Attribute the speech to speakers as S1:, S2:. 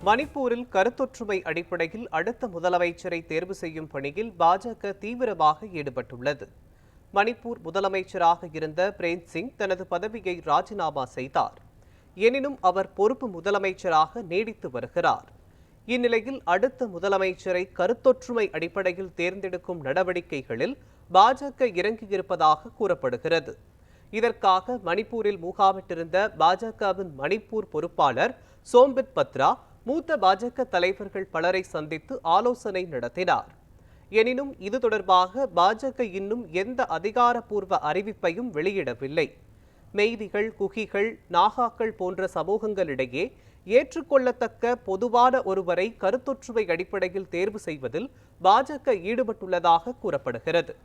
S1: மணிப்பூரில் கருத்தொற்றுமை அடிப்படையில் அடுத்த முதலமைச்சரை தேர்வு செய்யும் பணியில் பாஜக தீவிரமாக ஈடுபட்டுள்ளது. மணிப்பூர் முதலமைச்சராக இருந்த பிரேம் சிங் தனது பதவியை ராஜினாமா செய்தார். எனினும் அவர் பொறுப்பு முதலமைச்சராக நீடித்து வருகிறார். இந்நிலையில் அடுத்த முதலமைச்சரை கருத்தொற்றுமை அடிப்படையில் தேர்ந்தெடுக்கும் நடவடிக்கைகளில் பாஜக இறங்கியிருப்பதாக கூறப்படுகிறது. இதற்காக மணிப்பூரில் முகாமிட்டிருந்த பாஜகவின் மணிப்பூர் பொறுப்பாளர் சோம்பித் பத்ரா மூத்த பாஜக தலைவர்கள் பலரை சந்தித்து ஆலோசனை நடத்தினார். எனினும் இது தொடர்பாக பாஜக இன்னும் எந்த அதிகாரப்பூர்வ அறிவிப்பையும் வெளியிடவில்லை. மெய்திகள், குகிகள், நாகாக்கள் போன்ற சமூகங்களிடையே ஏற்றுக்கொள்ளத்தக்க பொதுவான ஒருவரை கருத்தொற்றுமை அடிப்படையில் தேர்வு செய்வதில் பாஜக ஈடுபட்டுள்ளதாக கூறப்படுகிறது.